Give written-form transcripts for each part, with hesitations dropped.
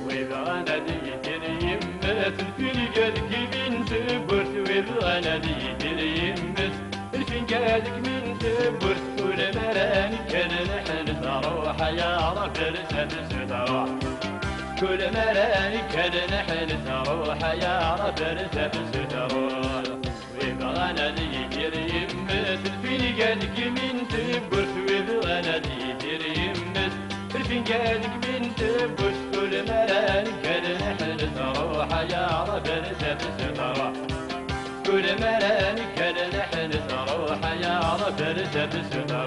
وإذا أنا ديتر يمت الفنجالك من تبرت وإذا أنا ديتر يمت الفنجالك من تبرت كل مراني كان نحن تروح يا رب رسالة تروح كل مراني كان نحن تروح يا رب رسالة تروح وإذا أنا ديتر يمت الفنجالك من تبرت وإذا أنا ديتر يمت الفنجالك من تبرت كل مراني كان نحن تروح يا رب رسالة تروح كل مراني كان نحن تروح يا رب رسالة تروح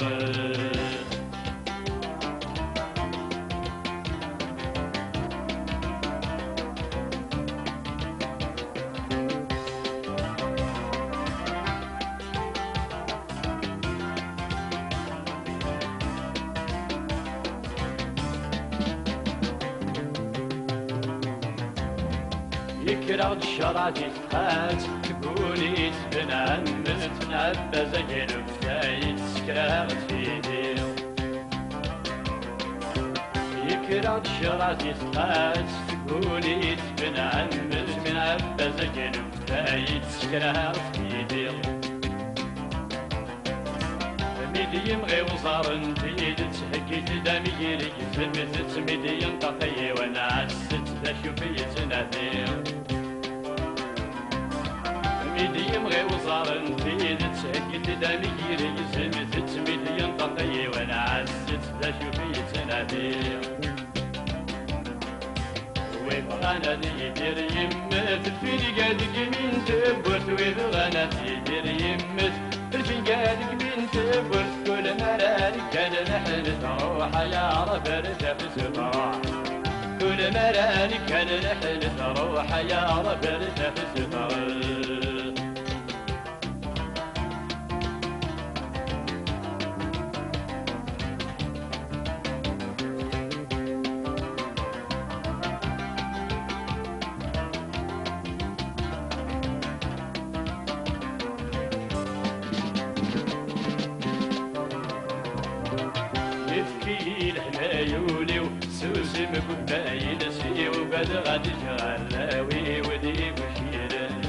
يكره الشرع تتقات تقولي تبنعمت تنعبى زي الفتايت سكرات في ديو يكره الشرع تتقات تقولي تبنعمت تنعبى زي الفتايت سكرات في ديو ميدي يمغي وصار نتيد تحكيت داميري زمت ميدي ينطقي وانا عست تشوفي تنادير ميدي يمغي وصار نتيد تحكيت داميري زمت ميدي ينطقي وانا عست تشوفي تنادير ويبغانا ديدير يمت الفيني قادك من تبرت ويبغانا ديدير يمت الفنجالك من تبرت كل مراني كان نحن تروح يا رب رسالة تروح كل مراني كان نحن تروح يا رب رسالة تروح يبكي الحلايولي وسوسي مقبايل سي وقد غادي جغلاوي ودي بشيران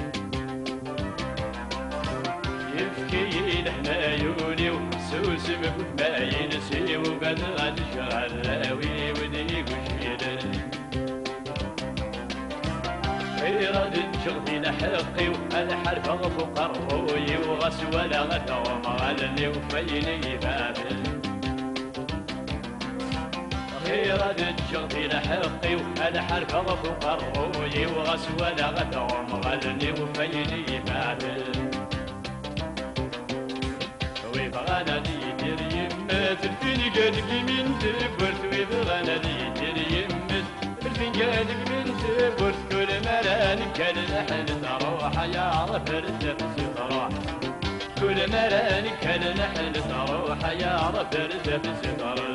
يبكي الحلايولي وسوسي مقبايل سي وقد غادي جغلاوي ودي بشيران غير تشغلي لحقي وانا حرفه فوق الروي وغسوله غدوم غلني وفيني بابل غير تشغلي لحقي وانا حرفه فوق الروي وغسوله غدوم غلني وفيني بابل ويبغانا ديدير يمت الفنجالك من تبرت ويبغانا ديدير يمت الفنجالك من تبرت كل مراني كان نحن تروح يا رب رسالة تروح كل مراني كان نحن تروح يا رب رسالة تروح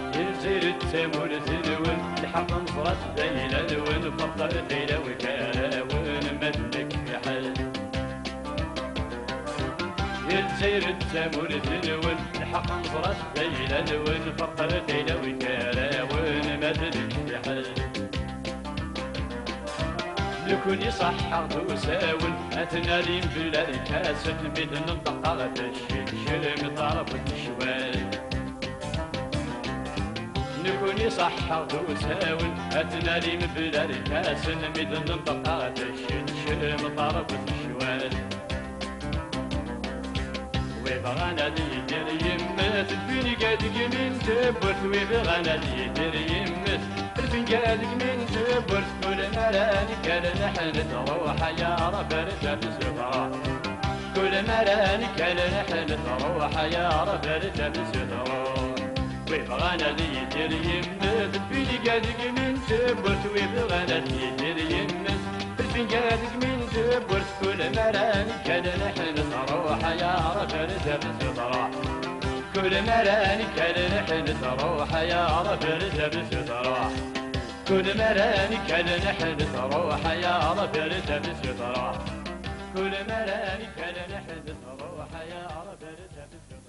التمور تلون الحق نصرت ذيل الون فقر ذيل وكاون مدلك في حل يلزير التمور تلون الحق نصرت ذيل الون فقر ذيل وكاون مدلك في حل لكوني صحة وساول أتنالين بلا الكاس مثل الطقارة الشلشل مطارف الشوال نكوني صحة وساول أتنالي مبلا الكاس مثل الطقارة الشلشل مطارف الشوال ويبغانا ديدير يمت الفنجالك من تبرت ويبغانا ديدير يمت الفنجالك من تبرت كل ما مراني كان نحن تروح يا رب ارجع بسرعة كل مراني كان نحن تروح يا رب ارجع بسرعة ويبغانا ذي يدير يمس في قادق من سبرت ويبغانا ذي يدير يمس في قادق من سبرت كل مراني كان نحن تروح يا رب ارجع بسرعة كل مراني كان نحن تروح يا رب ارجع بسرعة كل مراني كان نحن تروح يا رب ارجع بسرعة كل مراني كان نحن تروح يا رب ارجع بسرعة